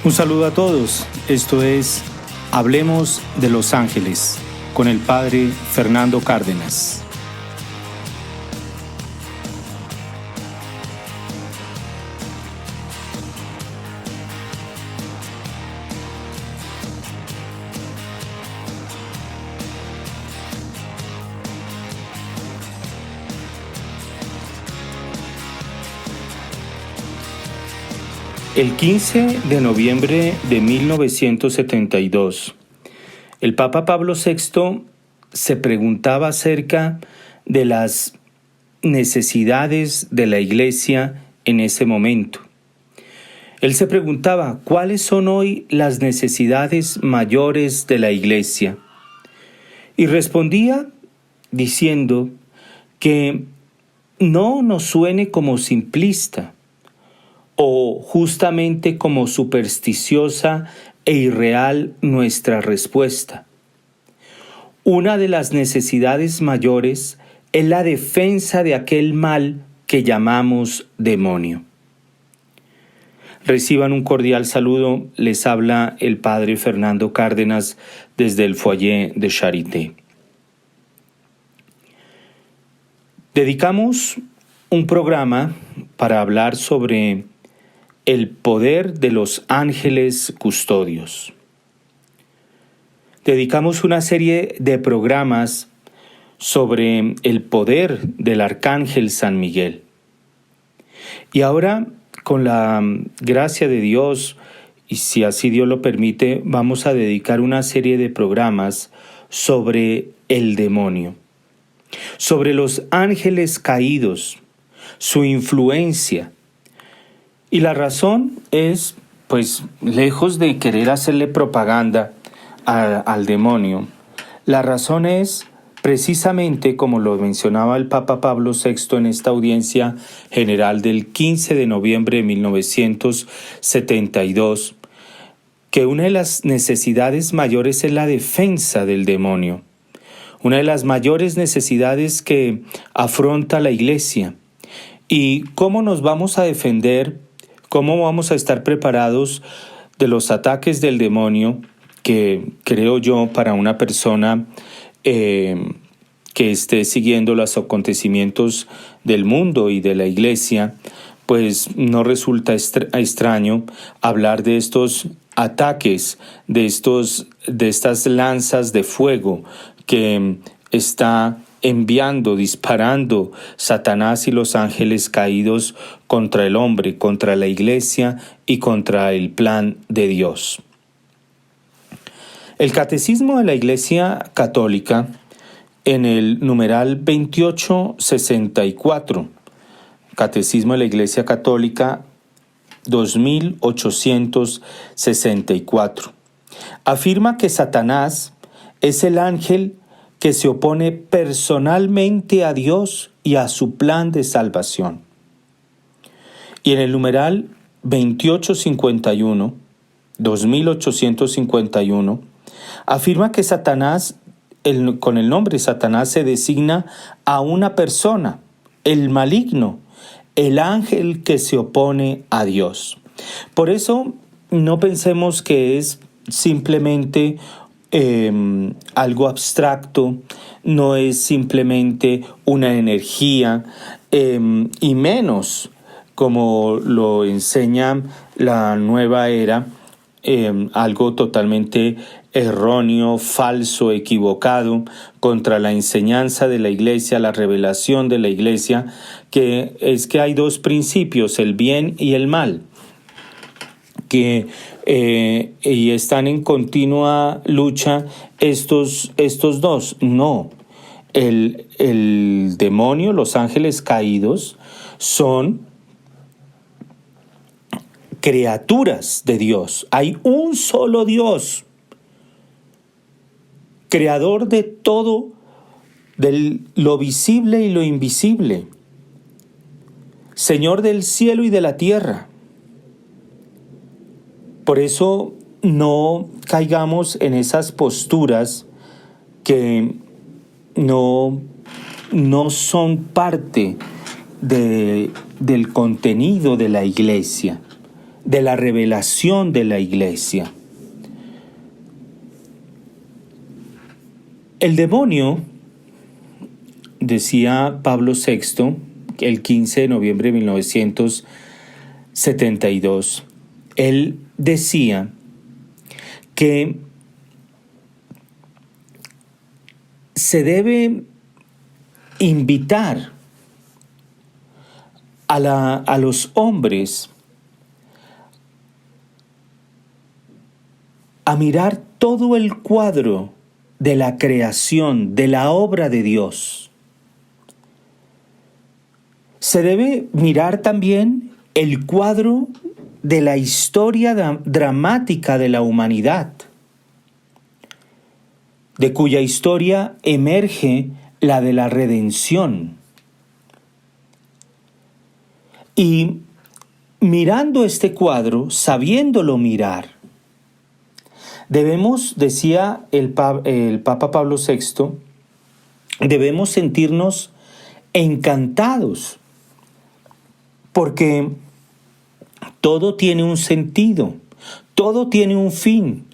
Un saludo a todos. Esto es Hablemos de Los Ángeles con el Padre Fernando Cárdenas. El 15 de noviembre de 1972, el Papa Pablo VI se preguntaba acerca de las necesidades de la Iglesia en ese momento. Él se preguntaba, ¿cuáles son hoy las necesidades mayores de la Iglesia? Y respondía diciendo que no nos suene como simplista, o justamente como supersticiosa e irreal nuestra respuesta. Una de las necesidades mayores es la defensa de aquel mal que llamamos demonio. Reciban un cordial saludo, les habla el Padre Fernando Cárdenas desde el Foyer de Charité. Dedicamos un programa para hablar sobre el poder de los ángeles custodios. Dedicamos una serie de programas sobre el poder del Arcángel San Miguel. Y ahora, con la gracia de Dios, y si así Dios lo permite, vamos a dedicar una serie de programas sobre el demonio, sobre los ángeles caídos, su influencia. Y la razón es, pues, lejos de querer hacerle propaganda al demonio, la razón es precisamente como lo mencionaba el Papa Pablo VI en esta audiencia general del 15 de noviembre de 1972, que una de las necesidades mayores es la defensa del demonio, una de las mayores necesidades que afronta la Iglesia. ¿Y cómo nos vamos a defender? ¿Cómo vamos a estar preparados de los ataques del demonio que creo yo para una persona que esté siguiendo los acontecimientos del mundo y de la Iglesia? Pues no resulta extraño hablar de estos ataques, de estas lanzas de fuego que está disparando Satanás y los ángeles caídos contra el hombre, contra la Iglesia y contra el plan de Dios. El Catecismo de la Iglesia Católica, en el numeral 2864, Catecismo de la Iglesia Católica 2864, afirma que Satanás es el ángel que se opone personalmente a Dios y a su plan de salvación. Y en el numeral 2851, afirma que Satanás, con el nombre Satanás, se designa a una persona, el maligno, el ángel que se opone a Dios. Por eso no pensemos que es simplemente algo abstracto, no es simplemente una energía, y menos como lo enseña la nueva era, algo totalmente erróneo, falso, equivocado contra la enseñanza de la Iglesia, la revelación de la Iglesia, que es que hay dos principios, el bien y el mal, y están en continua lucha estos dos. No, el demonio, los ángeles caídos, son criaturas de Dios. Hay un solo Dios, creador de todo, de lo visible y lo invisible, Señor del cielo y de la tierra. Por eso no caigamos en esas posturas que no son parte del contenido de la Iglesia. de la revelación de la iglesia. El demonio, decía Pablo VI, el 15 de noviembre de 1972, él decía que se debe invitar a los hombres a mirar todo el cuadro de la creación, de la obra de Dios. Se debe mirar también el cuadro de la historia dramática de la humanidad, de cuya historia emerge la de la redención. Y mirando este cuadro, sabiéndolo mirar, debemos, decía el Papa Pablo VI, debemos sentirnos encantados, porque todo tiene un sentido, todo tiene un fin,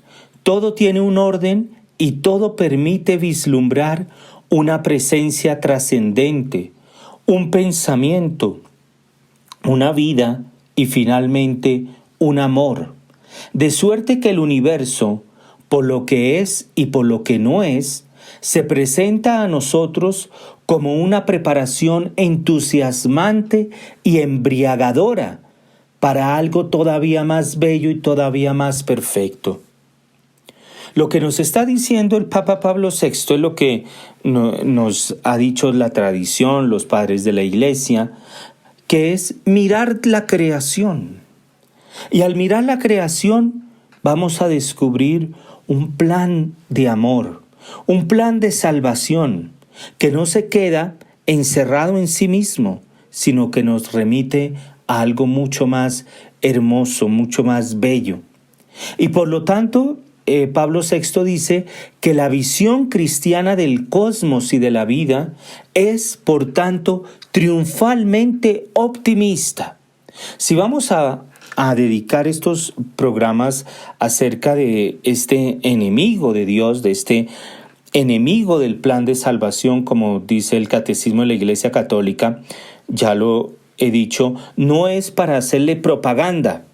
todo tiene un orden y todo permite vislumbrar una presencia trascendente, un pensamiento, una vida y finalmente un amor. De suerte que el universo, por lo que es y por lo que no es, se presenta a nosotros como una preparación entusiasmante y embriagadora para algo todavía más bello y todavía más perfecto. Lo que nos está diciendo el Papa Pablo VI es lo que nos ha dicho la tradición, los padres de la Iglesia, que es mirar la creación. Y al mirar la creación vamos a descubrir un plan de amor, un plan de salvación que no se queda encerrado en sí mismo, sino que nos remite a algo mucho más hermoso, mucho más bello. Y por lo tanto, Pablo VI dice que la visión cristiana del cosmos y de la vida es, por tanto, triunfalmente optimista. Si vamos a dedicar estos programas acerca de este enemigo de Dios, de este enemigo del plan de salvación, como dice el Catecismo de la Iglesia Católica, ya lo he dicho, no es para hacerle propaganda.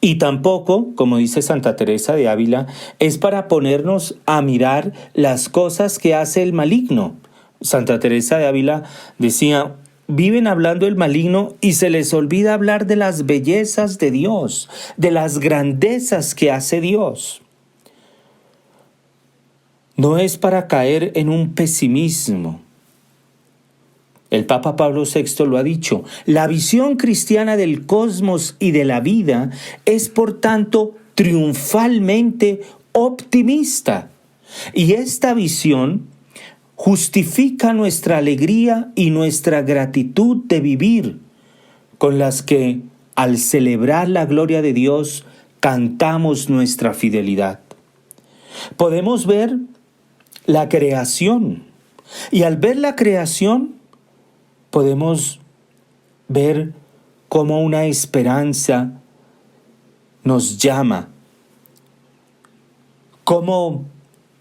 Y tampoco, como dice Santa Teresa de Ávila, es para ponernos a mirar las cosas que hace el maligno. Santa Teresa de Ávila decía, viven hablando del maligno y se les olvida hablar de las bellezas de Dios, de las grandezas que hace Dios. No es para caer en un pesimismo. El Papa Pablo VI lo ha dicho, la visión cristiana del cosmos y de la vida es por tanto triunfalmente optimista. Y esta visión justifica nuestra alegría y nuestra gratitud de vivir, con las que al celebrar la gloria de Dios cantamos nuestra fidelidad. Podemos ver la creación y al ver la creación podemos ver cómo una esperanza nos llama, cómo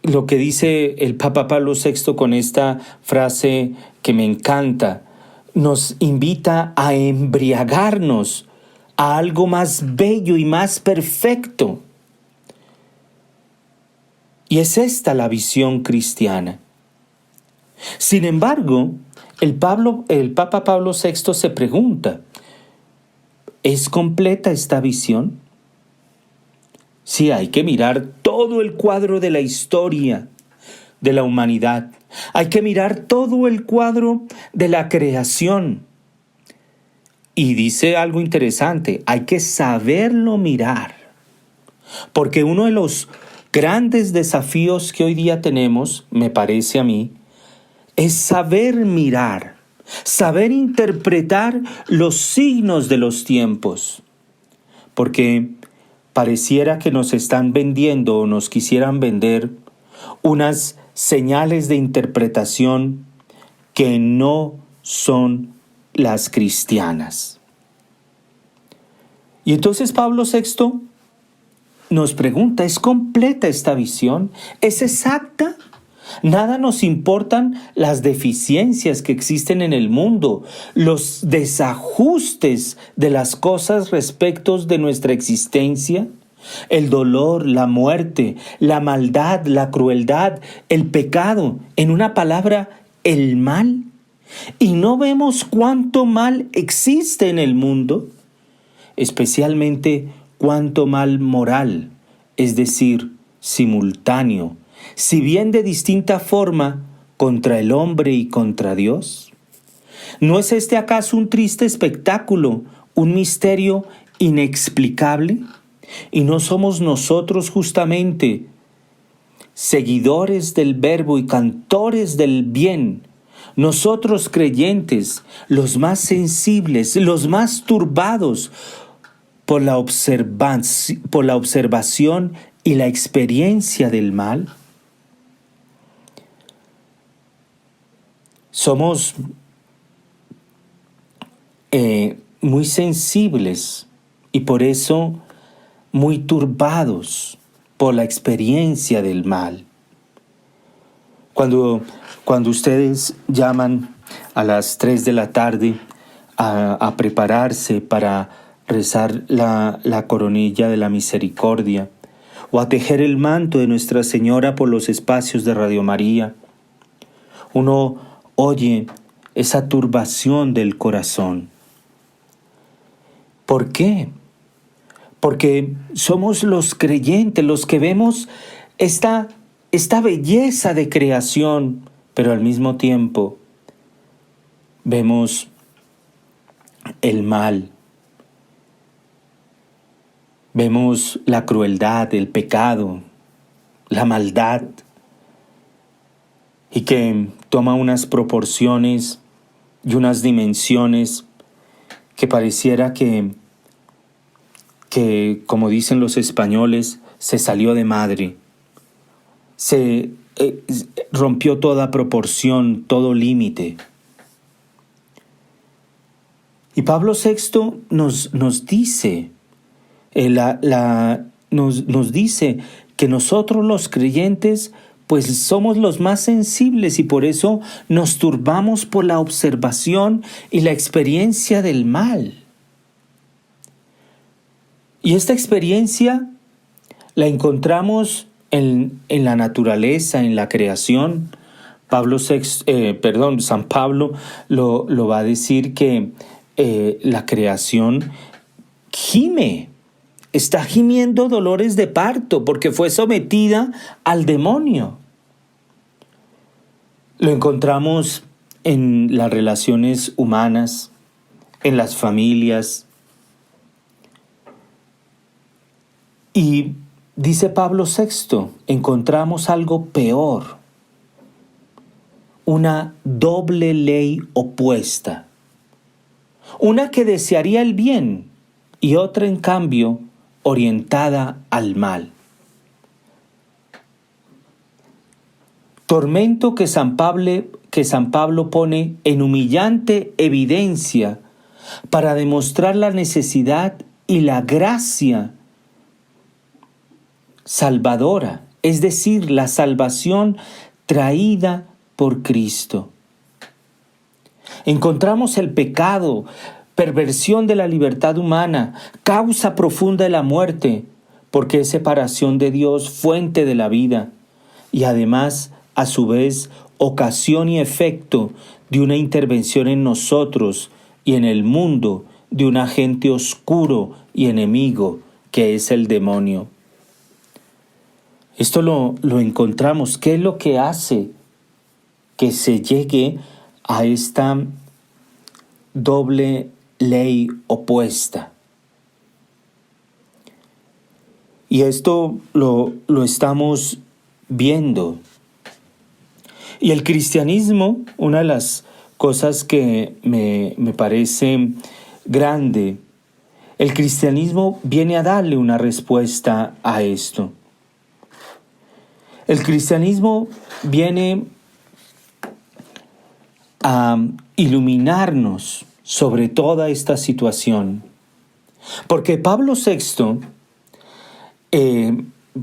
lo que dice el Papa Pablo VI con esta frase que me encanta, nos invita a embriagarnos a algo más bello y más perfecto. Y es esta la visión cristiana. Sin embargo, el Papa Pablo VI se pregunta, ¿es completa esta visión? Sí, hay que mirar todo el cuadro de la historia de la humanidad. Hay que mirar todo el cuadro de la creación. Y dice algo interesante, hay que saberlo mirar. Porque uno de los grandes desafíos que hoy día tenemos, me parece a mí, es saber mirar, saber interpretar los signos de los tiempos. Porque pareciera que nos están vendiendo o nos quisieran vender unas señales de interpretación que no son las cristianas. Y entonces Pablo VI nos pregunta, ¿es completa esta visión? ¿Es exacta? Nada nos importan las deficiencias que existen en el mundo, los desajustes de las cosas respecto de nuestra existencia, el dolor, la muerte, la maldad, la crueldad, el pecado, en una palabra, el mal. ¿Y no vemos cuánto mal existe en el mundo? Especialmente cuánto mal moral, es decir, simultáneo, si bien de distinta forma, contra el hombre y contra Dios. ¿No es este acaso un triste espectáculo, un misterio inexplicable? ¿Y no somos nosotros justamente seguidores del Verbo y cantores del bien, nosotros creyentes, los más sensibles, los más turbados por la observación y la experiencia del mal? Somos muy sensibles y por eso muy turbados por la experiencia del mal. Cuando ustedes llaman a las 3 de la tarde a prepararse para rezar la coronilla de la misericordia o a tejer el manto de Nuestra Señora por los espacios de Radio María, uno oye esa turbación del corazón. ¿Por qué? Porque somos los creyentes los que vemos esta belleza de creación, pero al mismo tiempo vemos el mal, vemos la crueldad, el pecado, la maldad, y que toma unas proporciones y unas dimensiones que pareciera que como dicen los españoles, se salió de madre. Se rompió toda proporción, todo límite. Y Pablo VI nos dice, nos dice que nosotros los creyentes pues somos los más sensibles y por eso nos turbamos por la observación y la experiencia del mal. Y esta experiencia la encontramos en la naturaleza, en la creación. San Pablo lo va a decir que la creación gime, está gimiendo dolores de parto porque fue sometida al demonio. Lo encontramos en las relaciones humanas, en las familias. Y dice Pablo VI, encontramos algo peor, una doble ley opuesta, una que desearía el bien y otra en cambio orientada al mal. Tormento que San Pablo pone en humillante evidencia para demostrar la necesidad y la gracia salvadora, es decir, la salvación traída por Cristo. Encontramos el pecado, perversión de la libertad humana, causa profunda de la muerte, porque es separación de Dios, fuente de la vida, y además, a su vez, ocasión y efecto de una intervención en nosotros y en el mundo de un agente oscuro y enemigo que es el demonio. Esto lo encontramos. ¿Qué es lo que hace que se llegue a esta doble ley opuesta? Y esto lo estamos viendo. Y el cristianismo, una de las cosas que me parece grande, el cristianismo viene a darle una respuesta a esto. El cristianismo viene a iluminarnos sobre toda esta situación. Porque Pablo VI,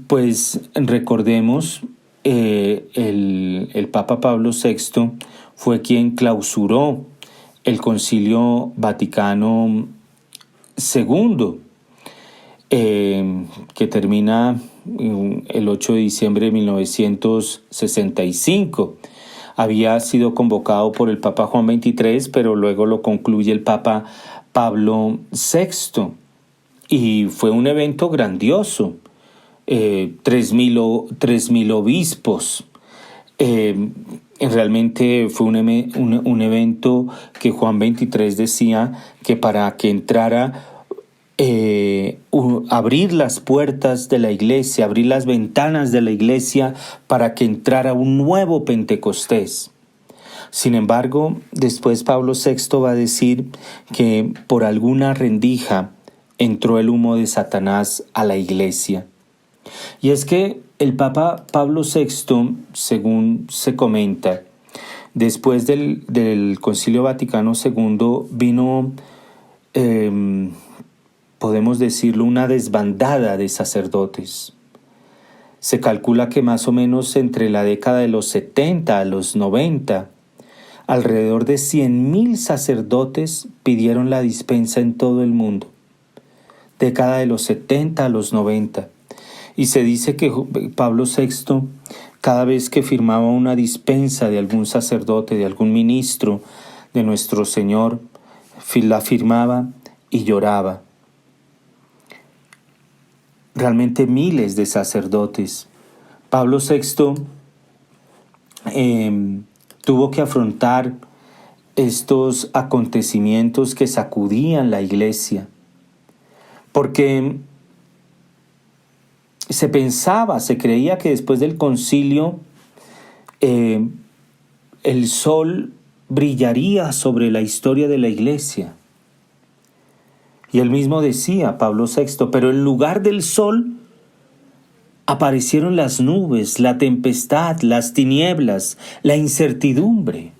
pues recordemos, el Papa Pablo VI fue quien clausuró el Concilio Vaticano II, que termina el 8 de diciembre de 1965. Había sido convocado por el Papa Juan XXIII, pero luego lo concluye el Papa Pablo VI. Y fue un evento grandioso. 3.000 obispos. Realmente fue un evento que Juan XXIII decía que para que entrara, abrir las puertas de la iglesia, abrir las ventanas de la iglesia para que entrara un nuevo Pentecostés. Sin embargo, después Pablo VI va a decir que por alguna rendija entró el humo de Satanás a la iglesia. Y es que el Papa Pablo VI, según se comenta, después del Concilio Vaticano II vino, podemos decirlo, una desbandada de sacerdotes. Se calcula que más o menos entre la década de los 70 a los 90, alrededor de 100.000 sacerdotes pidieron la dispensa en todo el mundo. Década de los 70 a los 90. Y se dice que Pablo VI, cada vez que firmaba una dispensa de algún sacerdote, de algún ministro de nuestro Señor, la firmaba y lloraba. Realmente miles de sacerdotes. Pablo VI tuvo que afrontar estos acontecimientos que sacudían la iglesia, porque se creía que después del concilio el sol brillaría sobre la historia de la iglesia. Y él mismo decía, Pablo VI, pero en lugar del sol aparecieron las nubes, la tempestad, las tinieblas, la incertidumbre.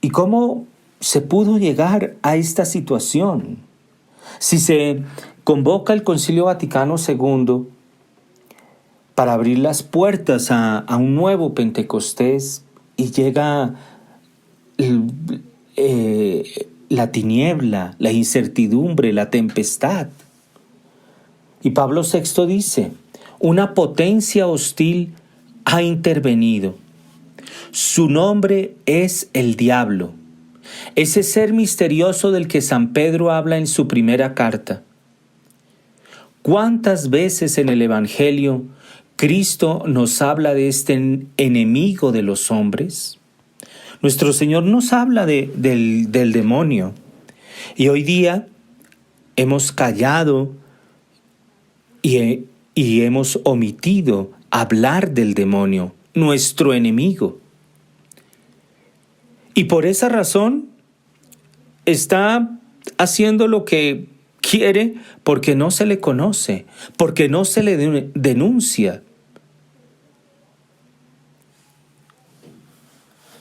¿Y cómo se pudo llegar a esta situación? Si se convoca el Concilio Vaticano II para abrir las puertas a un nuevo Pentecostés y llega la tiniebla, la incertidumbre, la tempestad. Y Pablo VI dice, una potencia hostil ha intervenido. Su nombre es el diablo, ese ser misterioso del que San Pedro habla en su primera carta. ¿Cuántas veces en el Evangelio Cristo nos habla de este enemigo de los hombres? Nuestro Señor nos habla del demonio. Y hoy día hemos callado y hemos omitido hablar del demonio, nuestro enemigo. Y por esa razón está haciendo lo que quiere porque no se le conoce, porque no se le denuncia.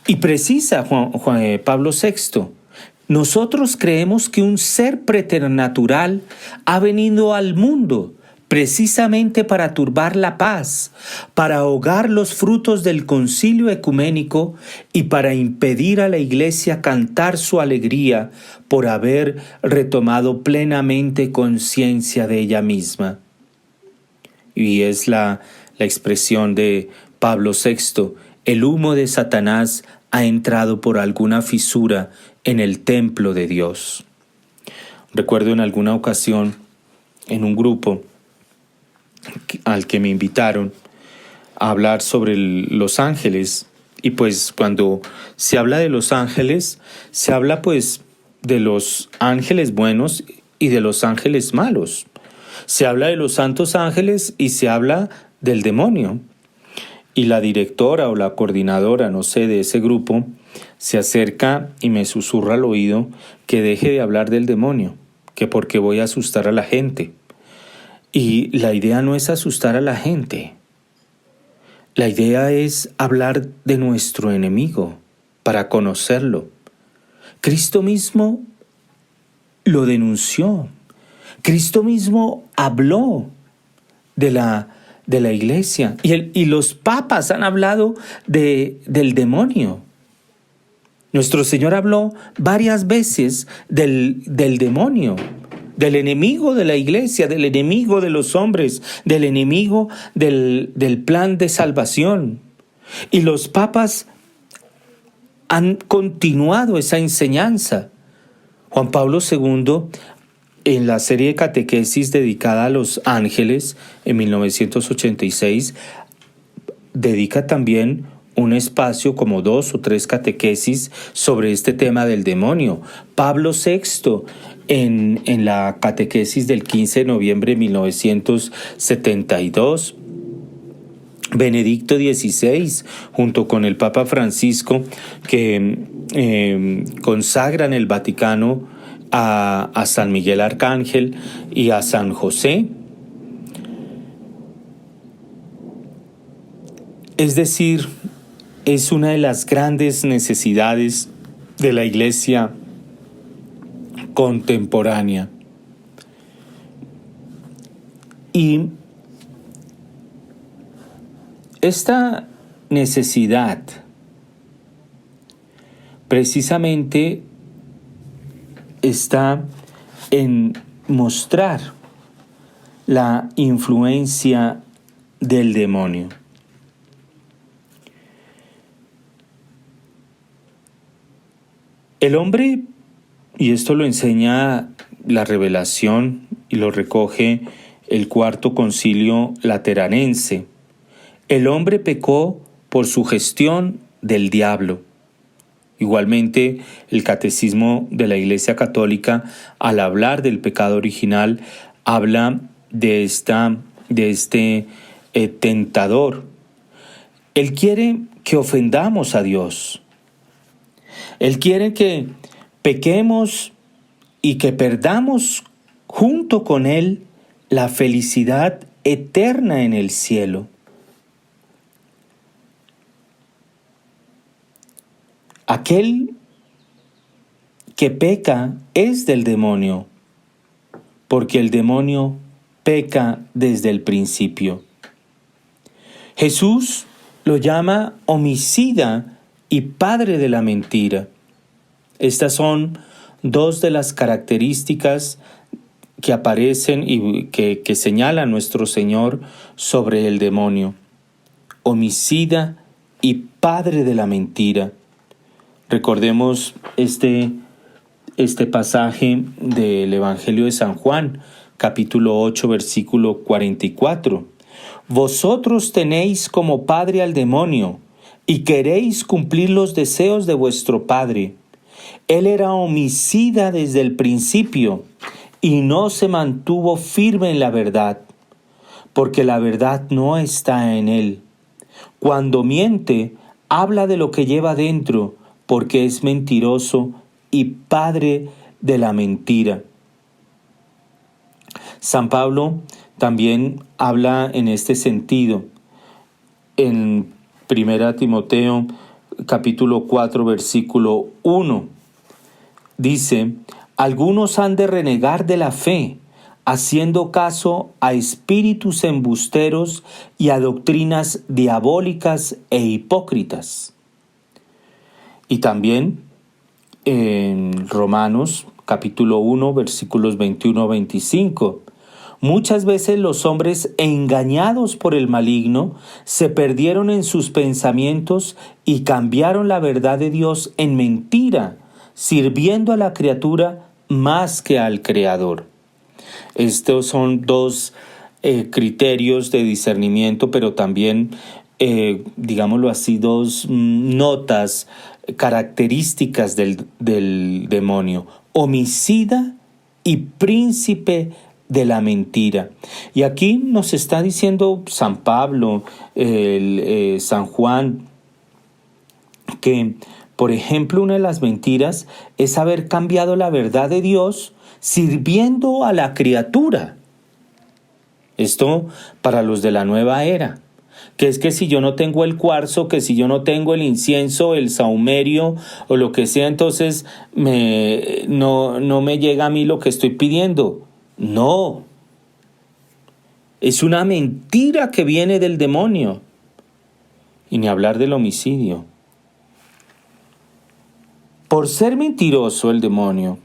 Y precisa Pablo VI, nosotros creemos que un ser preternatural ha venido al mundo precisamente para turbar la paz, para ahogar los frutos del concilio ecuménico y para impedir a la iglesia cantar su alegría por haber retomado plenamente conciencia de ella misma. Y es la expresión de Pablo VI, el humo de Satanás ha entrado por alguna fisura en el templo de Dios. Recuerdo en alguna ocasión, en un grupo al que me invitaron a hablar sobre los ángeles, y pues cuando se habla de los ángeles, se habla pues de los ángeles buenos y de los ángeles malos. Se habla de los santos ángeles y se habla del demonio. Y la directora o la coordinadora, no sé, de ese grupo, se acerca y me susurra al oído que deje de hablar del demonio, que porque voy a asustar a la gente. Y la idea no es asustar a la gente. La idea es hablar de nuestro enemigo para conocerlo. Cristo mismo lo denunció. Cristo mismo habló de la iglesia y los papas han hablado del demonio. Nuestro Señor habló varias veces del demonio, del enemigo de la iglesia, del enemigo de los hombres, del enemigo del plan de salvación. Y los papas han continuado esa enseñanza. Juan Pablo II, en la serie de catequesis dedicada a los ángeles, en 1986, dedica también un espacio, como 2 o 3 catequesis, sobre este tema del demonio. Pablo VI, en la catequesis del 15 de noviembre de 1972, Benedicto XVI, junto con el Papa Francisco, que consagran el Vaticano a San Miguel Arcángel y a San José. Es decir, es una de las grandes necesidades de la Iglesia contemporánea. Y esta necesidad precisamente está en mostrar la influencia del demonio. El hombre, y esto lo enseña la Revelación y lo recoge el Cuarto Concilio Lateranense, el hombre pecó por sugestión del diablo. Igualmente, el Catecismo de la Iglesia Católica, al hablar del pecado original, habla de este tentador. Él quiere que ofendamos a Dios. Él quiere que pequemos y que perdamos junto con Él la felicidad eterna en el cielo. Aquel que peca es del demonio, porque el demonio peca desde el principio. Jesús lo llama homicida y padre de la mentira. Estas son 2 de las características que aparecen y que señala nuestro Señor sobre el demonio. Homicida y padre de la mentira. Recordemos este pasaje del Evangelio de San Juan, capítulo 8, versículo 44. Vosotros tenéis como padre al demonio, y queréis cumplir los deseos de vuestro padre. Él era homicida desde el principio, y no se mantuvo firme en la verdad, porque la verdad no está en él. Cuando miente, habla de lo que lleva dentro, porque es mentiroso y padre de la mentira. San Pablo también habla en este sentido. En 1 Timoteo, capítulo 4, versículo 1, dice: algunos han de renegar de la fe, haciendo caso a espíritus embusteros y a doctrinas diabólicas e hipócritas. Y también en Romanos, capítulo 1, versículos 21 a 25, muchas veces los hombres, engañados por el maligno, se perdieron en sus pensamientos y cambiaron la verdad de Dios en mentira, sirviendo a la criatura más que al Creador. Estos son 2 criterios de discernimiento, pero también, digámoslo así, 2 notas características del demonio: homicida y príncipe de la mentira. Y aquí nos está diciendo San Pablo, San Juan, que, por ejemplo, una de las mentiras es haber cambiado la verdad de Dios sirviendo a la criatura. Esto para los de la nueva era. Que es que si yo no tengo el cuarzo, que si yo no tengo el incienso, el saumerio o lo que sea, entonces no me llega a mí lo que estoy pidiendo. No, es una mentira que viene del demonio. Y ni hablar del homicidio. Por ser mentiroso el demonio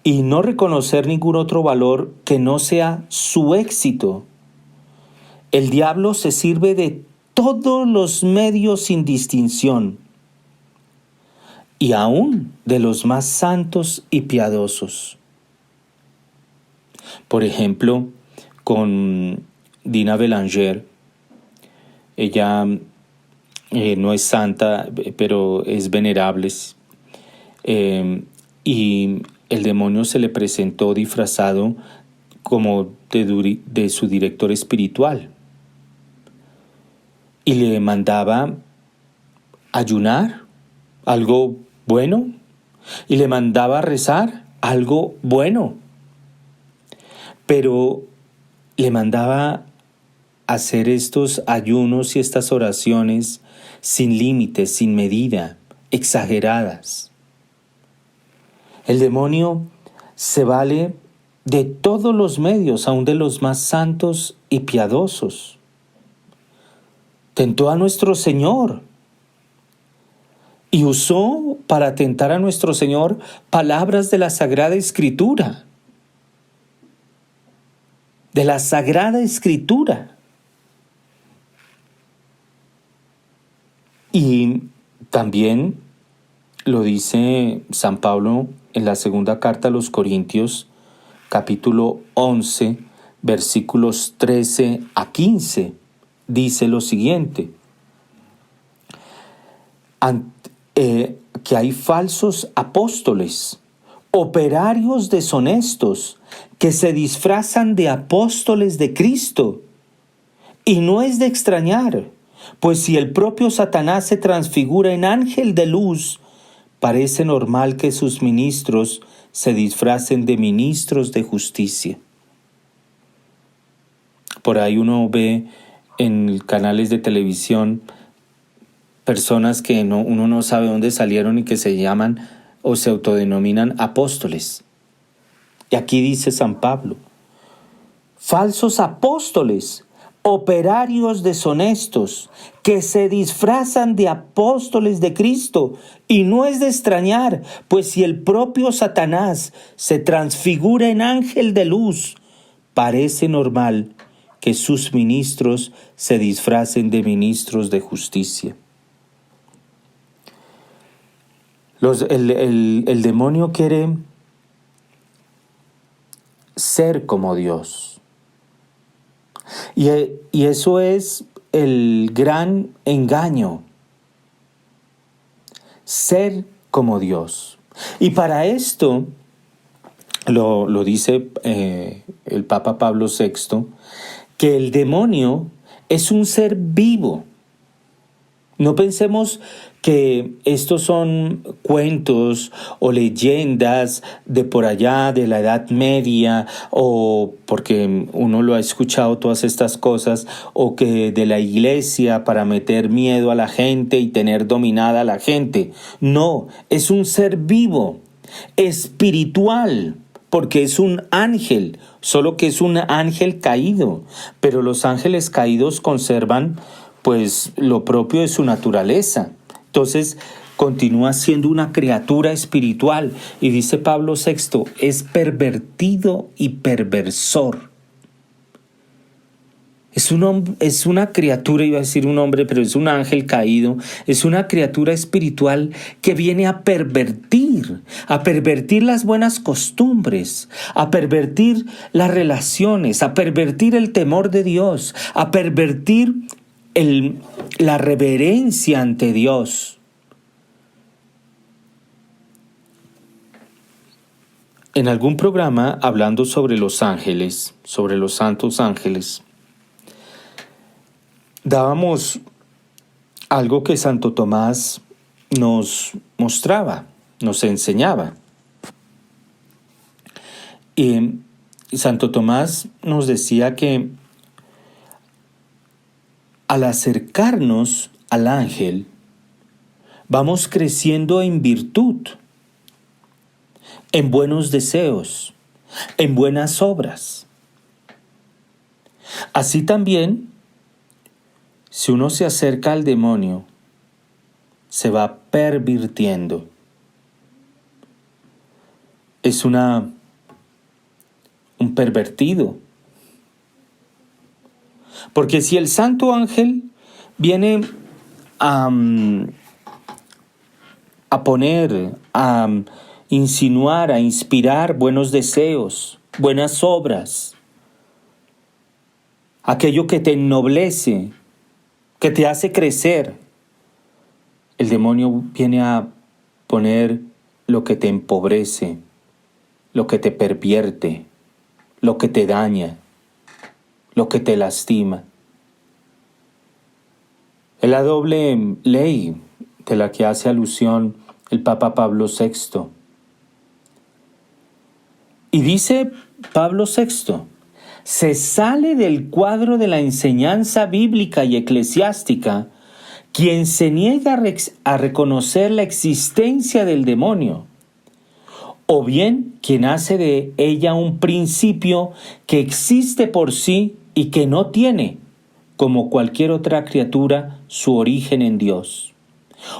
y no reconocer ningún otro valor que no sea su éxito, el diablo se sirve de todos los medios sin distinción, y aún de los más santos y piadosos. Por ejemplo, con Dina Belanger, ella no es santa, pero es venerable, y el demonio se le presentó disfrazado como de su director espiritual, y le mandaba ayunar, algo bueno, y le mandaba rezar, algo bueno, pero le mandaba hacer estos ayunos y estas oraciones sin límites, sin medida, exageradas. El demonio se vale de todos los medios, aun de los más santos y piadosos. Tentó a nuestro Señor y usó para tentar a nuestro Señor palabras de la Sagrada Escritura. De la Sagrada Escritura. Y también lo dice San Pablo en la segunda carta a los Corintios, capítulo 11, versículos 13 a 15. Dice lo siguiente: que hay falsos apóstoles, operarios deshonestos, que se disfrazan de apóstoles de Cristo. Y no es de extrañar, pues si el propio Satanás se transfigura en ángel de luz, parece normal que sus ministros se disfracen de ministros de justicia. Por ahí uno ve en canales de televisión personas que uno no sabe dónde salieron y que se llaman o se autodenominan apóstoles. Y aquí dice San Pablo: falsos apóstoles, operarios deshonestos, que se disfrazan de apóstoles de Cristo. Y no es de extrañar, pues si el propio Satanás se transfigura en ángel de luz, parece normal que sus ministros se disfracen de ministros de justicia. El demonio quiere ser como Dios. Y eso es el gran engaño. Ser como Dios. Y para esto, lo dice el Papa Pablo VI, que el demonio es un ser vivo. No pensemos que estos son cuentos o leyendas de por allá, de la Edad Media, o porque uno lo ha escuchado todas estas cosas, o que de la iglesia para meter miedo a la gente y tener dominada a la gente. No, es un ser vivo, espiritual, porque es un ángel, solo que es un ángel caído, pero los ángeles caídos conservan pues lo propio de su naturaleza. Entonces continúa siendo una criatura espiritual, y dice Pablo VI, es pervertido y perversor. Es una criatura, iba a decir un hombre, pero es un ángel caído, es una criatura espiritual que viene a pervertir las buenas costumbres, a pervertir las relaciones, a pervertir el temor de Dios, a pervertir la reverencia ante Dios. En algún programa, hablando sobre los ángeles, sobre los santos ángeles, dábamos algo que Santo Tomás nos mostraba, nos enseñaba. Y Santo Tomás nos decía que al acercarnos al ángel, vamos creciendo en virtud, en buenos deseos, en buenas obras. Así también, si uno se acerca al demonio, se va pervirtiendo. Es un pervertido. Porque si el santo ángel viene a poner, a insinuar, a inspirar buenos deseos, buenas obras, aquello que te ennoblece, que te hace crecer, el demonio viene a poner lo que te empobrece, lo que te pervierte, lo que te daña, lo que te lastima. Es la doble ley de la que hace alusión el Papa Pablo VI. Y dice Pablo VI, se sale del cuadro de la enseñanza bíblica y eclesiástica quien se niega a reconocer la existencia del demonio, o bien quien hace de ella un principio que existe por sí y que no tiene, como cualquier otra criatura, su origen en Dios.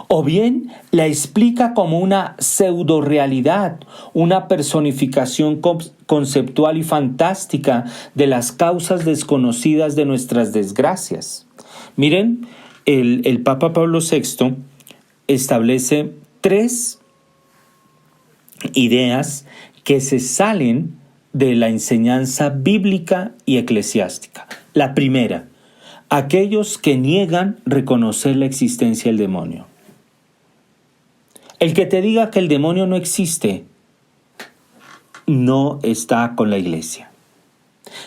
O bien la explica como una pseudo-realidad, una personificación conceptual y fantástica de las causas desconocidas de nuestras desgracias. Miren, el Papa Pablo VI establece 3 ideas que se salen de la enseñanza bíblica y eclesiástica. La primera, aquellos que niegan reconocer la existencia del demonio. El que te diga que el demonio no existe, no está con la iglesia.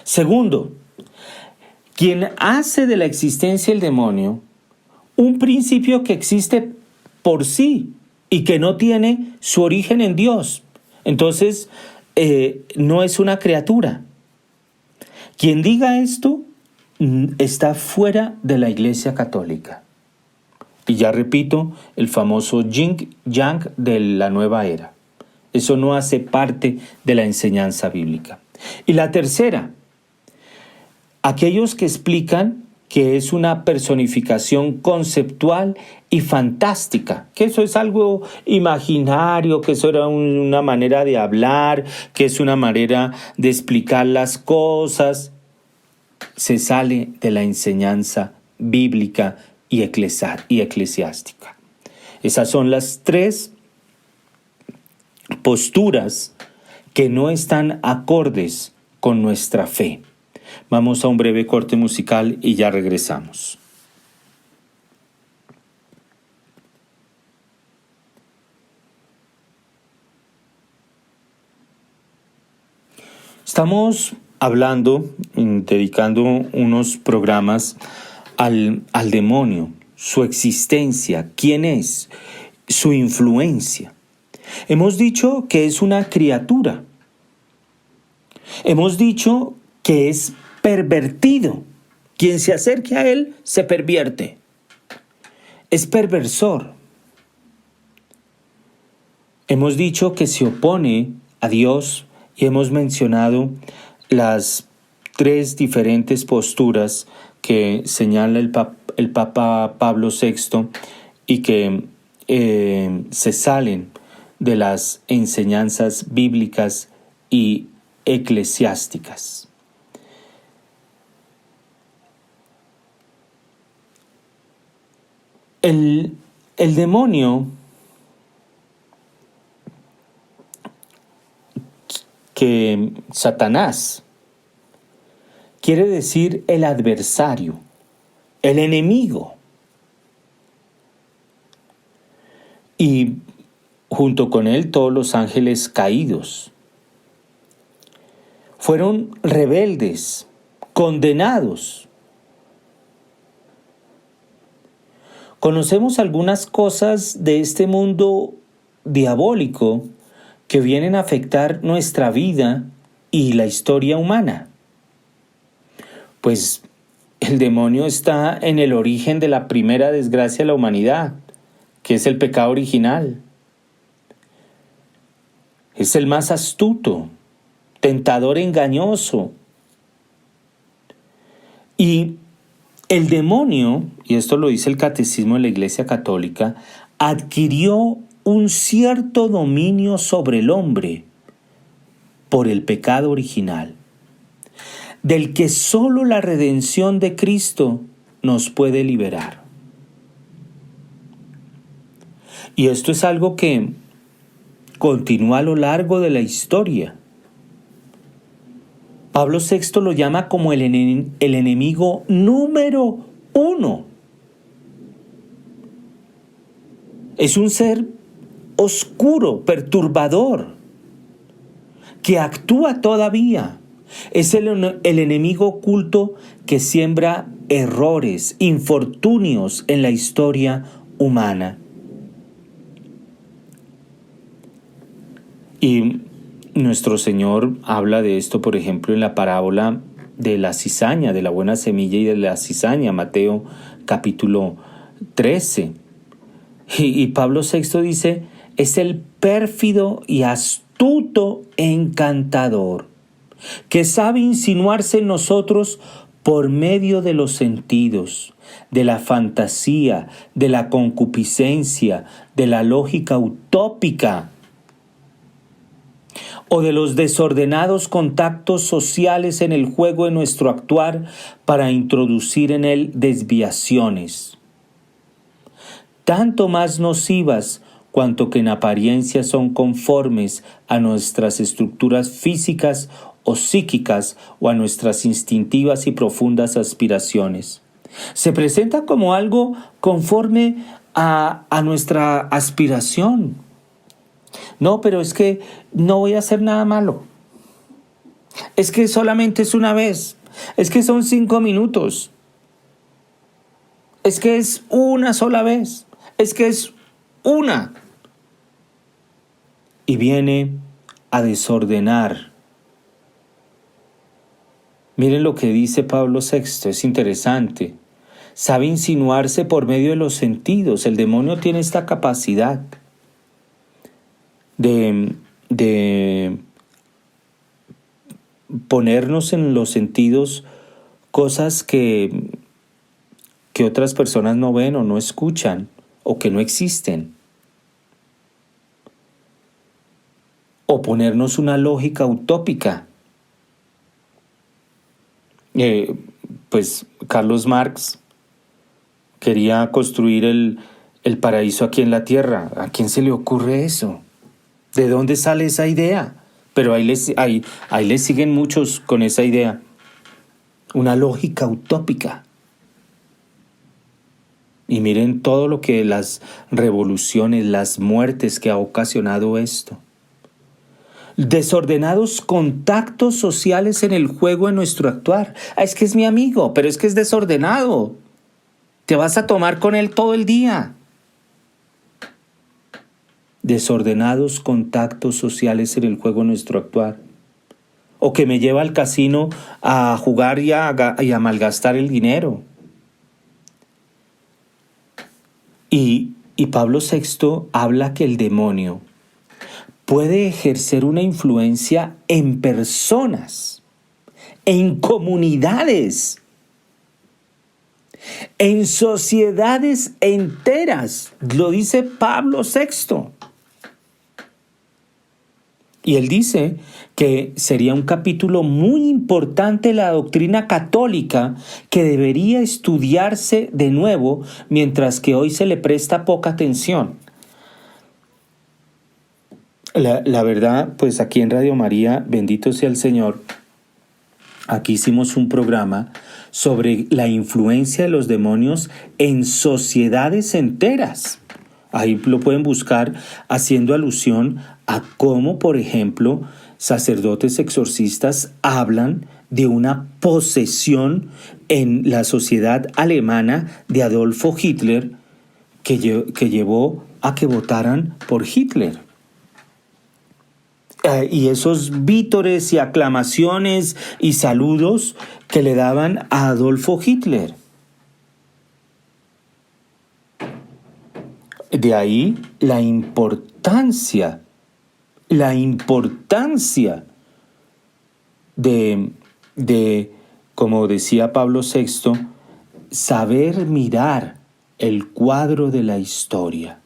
Segundo, quien hace de la existencia del demonio un principio que existe por sí y que no tiene su origen en Dios. Entonces, no es una criatura. Quien diga esto está fuera de la Iglesia Católica. Y ya repito, el famoso yin yang de la nueva era. Eso no hace parte de la enseñanza bíblica. Y la tercera, aquellos que explican que es una personificación conceptual y fantástica, que eso es algo imaginario, que eso era una manera de hablar, que es una manera de explicar las cosas, se sale de la enseñanza bíblica y eclesiástica. Esas son las 3 posturas que no están acordes con nuestra fe. Vamos a un breve corte musical y ya regresamos. Estamos hablando, dedicando unos programas al demonio, su existencia, quién es, su influencia. Hemos dicho que es una criatura. Hemos dicho que es pervertido. Quien se acerque a él se pervierte. Es perversor. Hemos dicho que se opone a Dios y hemos mencionado las 3 diferentes posturas que señala el Papa Pablo VI y que se salen de las enseñanzas bíblicas y eclesiásticas. El demonio, que Satanás, quiere decir el adversario, el enemigo. Y junto con él todos los ángeles caídos. Fueron rebeldes, condenados. Conocemos algunas cosas de este mundo diabólico que vienen a afectar nuestra vida y la historia humana. Pues el demonio está en el origen de la primera desgracia de la humanidad, que es el pecado original. Es el más astuto, tentador, engañoso. Y el demonio, y esto lo dice el Catecismo de la Iglesia Católica, adquirió un cierto dominio sobre el hombre por el pecado original, del que solo la redención de Cristo nos puede liberar. Y esto es algo que continúa a lo largo de la historia. Pablo VI lo llama como el enemigo número 1. Es un ser oscuro, perturbador, que actúa todavía. Es el enemigo oculto que siembra errores, infortunios en la historia humana. Y nuestro Señor habla de esto, por ejemplo, en la parábola de la cizaña, de la buena semilla y de la cizaña, Mateo capítulo 13. Y Pablo VI dice, es el pérfido y astuto encantador, que sabe insinuarse en nosotros por medio de los sentidos, de la fantasía, de la concupiscencia, de la lógica utópica, o de los desordenados contactos sociales en el juego de nuestro actuar para introducir en él desviaciones, tanto más nocivas cuanto que en apariencia son conformes a nuestras estructuras físicas o psíquicas o a nuestras instintivas y profundas aspiraciones. Se presenta como algo conforme a nuestra aspiración. No, pero es que no voy a hacer nada malo. Es que solamente es una vez. Es que son 5 minutos. Es que es una sola vez. Es que es una. Y viene a desordenar. Miren lo que dice Pablo VI, es interesante. Sabe insinuarse por medio de los sentidos. El demonio tiene esta capacidad de ponernos en los sentidos cosas que otras personas no ven o no escuchan o que no existen. O ponernos una lógica utópica. Pues Carlos Marx quería construir el paraíso aquí en la tierra. ¿A quién se le ocurre eso? ¿De dónde sale esa idea? Pero ahí les siguen muchos con esa idea. Una lógica utópica. Y miren todo lo que las revoluciones, las muertes que ha ocasionado esto. Desordenados contactos sociales en el juego de nuestro actuar. Es que es mi amigo, pero es que es desordenado. Te vas a tomar con él todo el día. Desordenados contactos sociales en el juego de nuestro actuar. O que me lleva al casino a jugar y a malgastar el dinero. Y Pablo VI habla que el demonio puede ejercer una influencia en personas, en comunidades, en sociedades enteras. Lo dice Pablo VI. Y él dice que sería un capítulo muy importante de la doctrina católica que debería estudiarse de nuevo, mientras que hoy se le presta poca atención. La verdad, pues aquí en Radio María, bendito sea el Señor, aquí hicimos un programa sobre la influencia de los demonios en sociedades enteras. Ahí lo pueden buscar haciendo alusión a cómo, por ejemplo, sacerdotes exorcistas hablan de una posesión en la sociedad alemana de Adolfo Hitler que llevó a que votaran por Hitler. y esos vítores y aclamaciones y saludos que le daban a Adolfo Hitler. De ahí la importancia de, como decía Pablo VI, saber mirar el cuadro de la historia.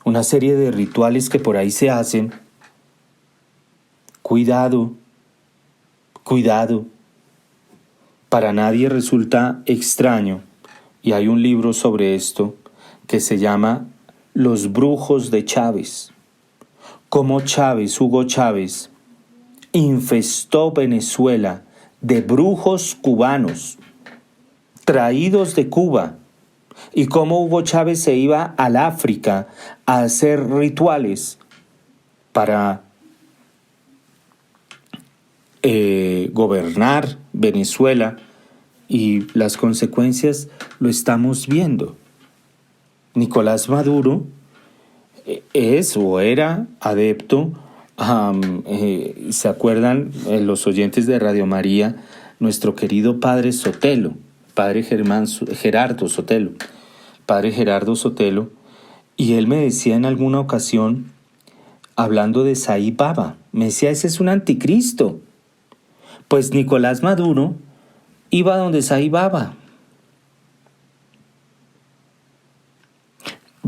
Una serie de rituales que por ahí se hacen. Cuidado. Para nadie resulta extraño, y hay un libro sobre esto que se llama Los brujos de Chávez. Cómo Hugo Chávez, infestó Venezuela de brujos cubanos traídos de Cuba, y cómo Hugo Chávez se iba al África a hacer rituales para gobernar Venezuela, y las consecuencias lo estamos viendo. Nicolás Maduro es o era adepto, ¿se acuerdan los oyentes de Radio María? Nuestro querido padre Sotelo, padre Gerardo Sotelo, y él me decía en alguna ocasión, hablando de Sai Baba, me decía, ese es un anticristo. Pues Nicolás Maduro iba donde Sai Baba.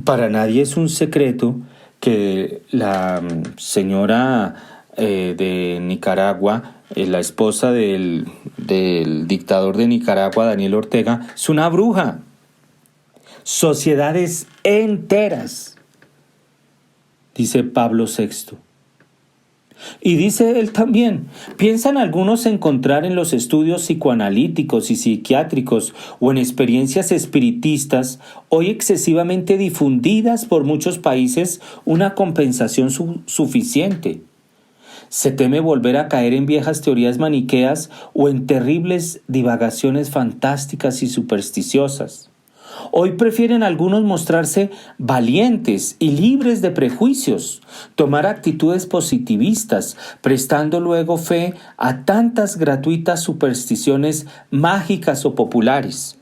Para nadie es un secreto que la señora de Nicaragua, la esposa del dictador de Nicaragua, Daniel Ortega, es una bruja. Sociedades enteras, dice Pablo VI. Y dice él también, ¿piensan algunos encontrar en los estudios psicoanalíticos y psiquiátricos o en experiencias espiritistas, hoy excesivamente difundidas por muchos países, una compensación suficiente? Se teme volver a caer en viejas teorías maniqueas o en terribles divagaciones fantásticas y supersticiosas. Hoy prefieren algunos mostrarse valientes y libres de prejuicios, tomar actitudes positivistas, prestando luego fe a tantas gratuitas supersticiones mágicas o populares.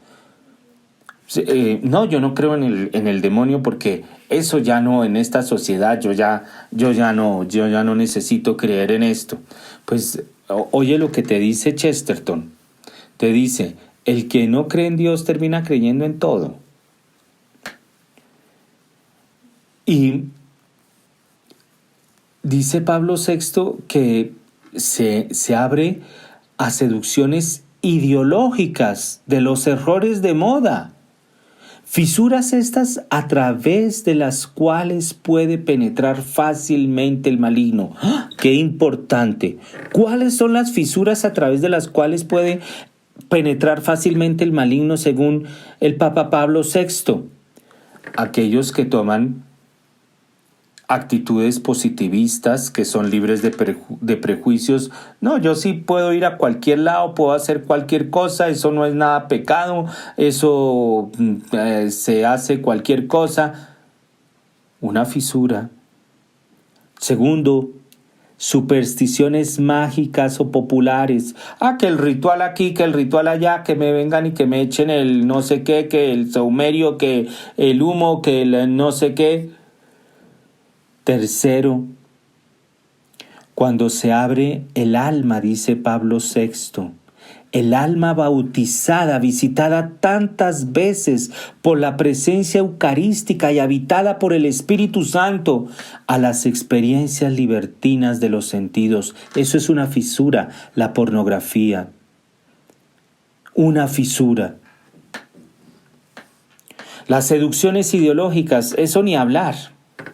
No, yo no creo en el demonio, porque eso ya no, en esta sociedad, yo ya no necesito creer en esto. Pues oye lo que te dice Chesterton. Te dice, el que no cree en Dios termina creyendo en todo. Y dice Pablo VI que se abre a seducciones ideológicas de los errores de moda. Fisuras estas a través de las cuales puede penetrar fácilmente el maligno. ¡Ah! ¡Qué importante! ¿Cuáles son las fisuras a través de las cuales puede penetrar fácilmente el maligno según el Papa Pablo VI? Aquellos que toman actitudes positivistas, que son libres de prejuicios. No, yo sí puedo ir a cualquier lado, puedo hacer cualquier cosa, eso no es nada pecado, eso se hace cualquier cosa. Una fisura. Segundo, supersticiones mágicas o populares. Que el ritual aquí, que el ritual allá, que me vengan y que me echen el no sé qué, que el saumerio, que el humo, que el no sé qué. Tercero, cuando se abre el alma, dice Pablo VI, el alma bautizada, visitada tantas veces por la presencia eucarística y habitada por el Espíritu Santo, a las experiencias libertinas de los sentidos. Eso es una fisura, la pornografía. Una fisura. Las seducciones ideológicas, eso ni hablar.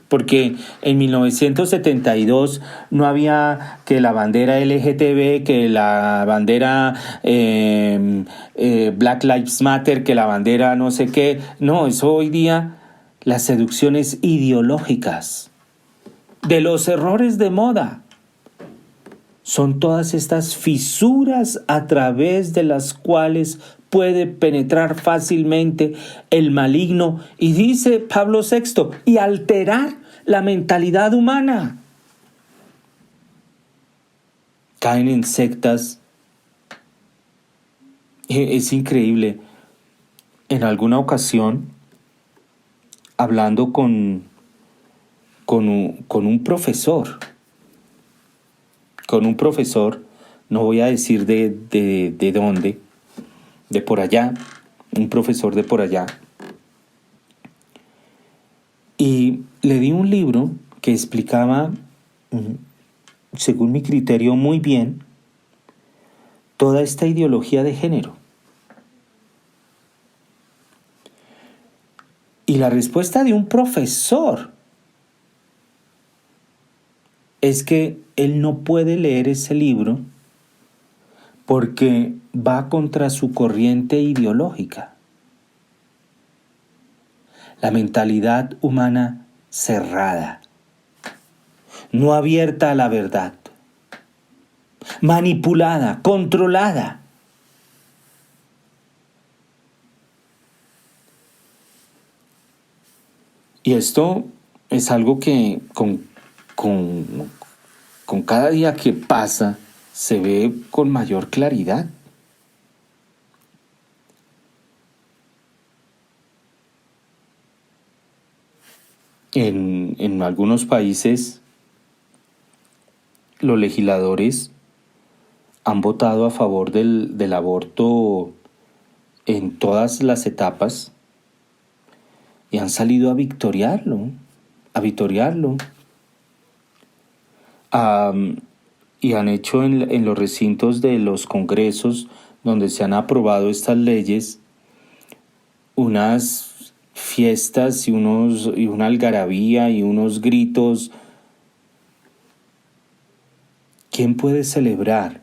Porque en 1972 no había que la bandera LGTB, que la bandera Black Lives Matter, que la bandera no sé qué. No, eso hoy día, las seducciones ideológicas de los errores de moda Son todas estas fisuras a través de las cuales puede penetrar fácilmente el maligno, y dice Pablo VI, y alterar la mentalidad humana. Caen en sectas. Es increíble. En alguna ocasión, hablando con un profesor, no voy a decir de dónde, de por allá, un profesor de por allá, y le di un libro que explicaba, según mi criterio, muy bien toda esta ideología de género. Y la respuesta de un profesor es que él no puede leer ese libro porque va contra su corriente ideológica. La mentalidad humana cerrada, no abierta a la verdad, manipulada, controlada. Y esto es algo que con cada día que pasa se ve con mayor claridad. En algunos países, los legisladores han votado a favor del aborto en todas las etapas y han salido a victoriarlo. Y han hecho en los recintos de los congresos donde se han aprobado estas leyes unas fiestas y una algarabía y unos gritos. ¿Quién puede celebrar?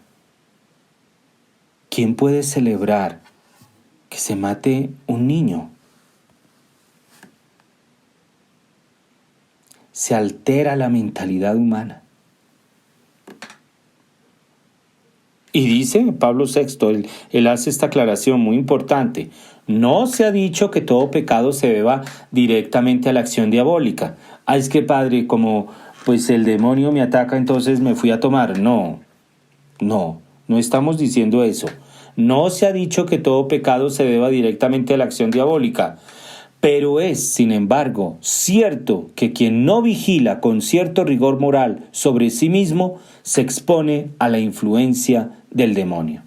¿Quién puede celebrar que se mate un niño? Se altera la mentalidad humana. Y dice Pablo VI, él hace esta aclaración muy importante. No se ha dicho que todo pecado se deba directamente a la acción diabólica. Es que padre, como pues el demonio me ataca, entonces me fui a tomar. No estamos diciendo eso. No se ha dicho que todo pecado se deba directamente a la acción diabólica. Pero es, sin embargo, cierto que quien no vigila con cierto rigor moral sobre sí mismo se expone a la influencia del demonio.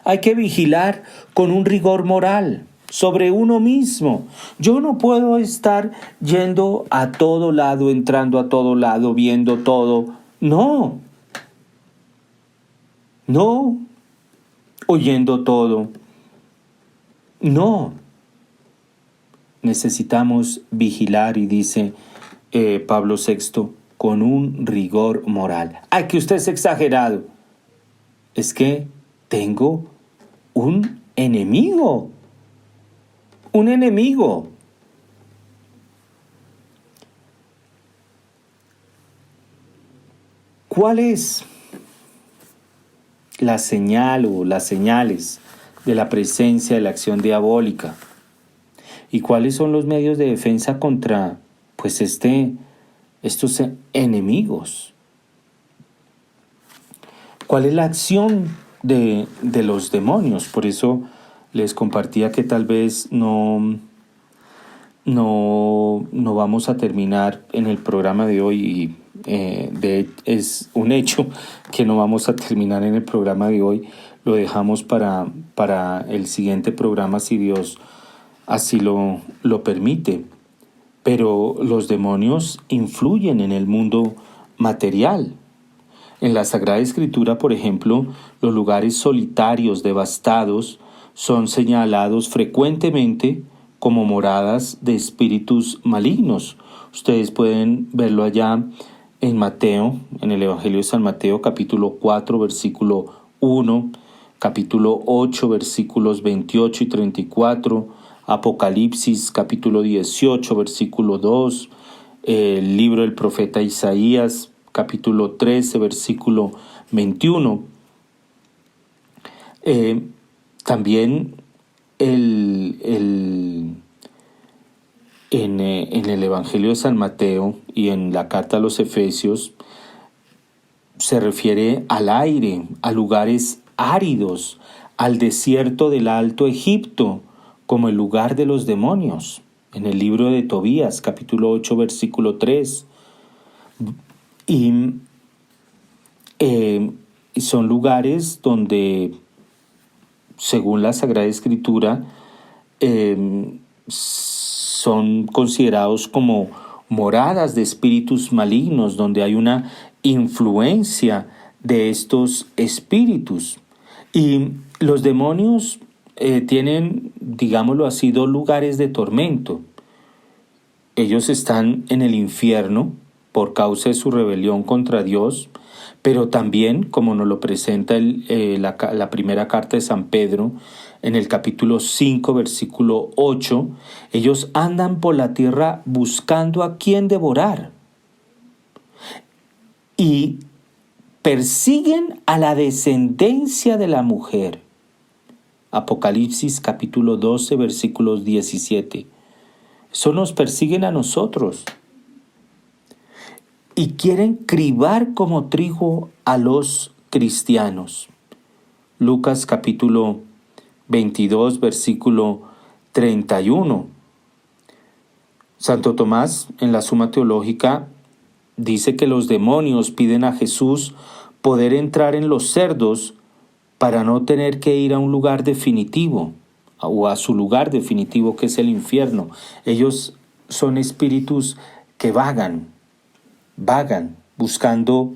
Hay que vigilar con un rigor moral sobre uno mismo. Yo no puedo estar yendo a todo lado, entrando a todo lado, viendo todo. No. Oyendo todo. No. Necesitamos vigilar, y dice Pablo VI, con un rigor moral. ¡Ay, que usted es exagerado! Es que tengo un enemigo. Un enemigo. ¿Cuál es la señal o las señales de la presencia de la acción diabólica? ¿Y cuáles son los medios de defensa contra estos enemigos? ¿Cuál es la acción de los demonios? Por eso les compartía que tal vez no vamos a terminar en el programa de hoy, y es un hecho que no vamos a terminar en el programa de hoy. Lo dejamos para el siguiente programa, si Dios así lo permite. Pero los demonios influyen en el mundo material. En la Sagrada Escritura, por ejemplo, los lugares solitarios, devastados, son señalados frecuentemente como moradas de espíritus malignos. Ustedes pueden verlo allá en Mateo, en el Evangelio de San Mateo, capítulo 4, versículo 1, capítulo 8, versículos 28 y 34, Apocalipsis, capítulo 18, versículo 2, el libro del profeta Isaías, capítulo 13, versículo 21. También en el Evangelio de San Mateo y en la carta a los Efesios se refiere al aire, a lugares áridos, al desierto del Alto Egipto, como el lugar de los demonios. En el libro de Tobías, capítulo 8, versículo 3. Y son lugares donde, según la Sagrada Escritura, son considerados como moradas de espíritus malignos, donde hay una influencia de estos espíritus. Y los demonios tienen, digámoslo así, dos lugares de tormento. Ellos están en el infierno por causa de su rebelión contra Dios, pero también, como nos lo presenta la primera carta de San Pedro, en el capítulo 5, versículo 8, ellos andan por la tierra buscando a quien devorar y persiguen a la descendencia de la mujer. Apocalipsis capítulo 12, versículos 17. Eso nos persiguen a nosotros. Y quieren cribar como trigo a los cristianos. Lucas capítulo 22, versículo 31. Santo Tomás, en la Suma Teológica, dice que los demonios piden a Jesús poder entrar en los cerdos para no tener que ir a un lugar definitivo, o a su lugar definitivo, que es el infierno. Ellos son espíritus que vagan buscando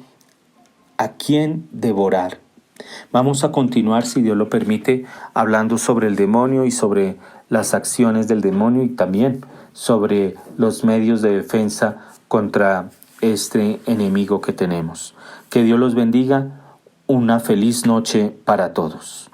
a quién devorar. Vamos a continuar, si Dios lo permite, hablando sobre el demonio y sobre las acciones del demonio y también sobre los medios de defensa contra este enemigo que tenemos. Que Dios los bendiga. Una feliz noche para todos.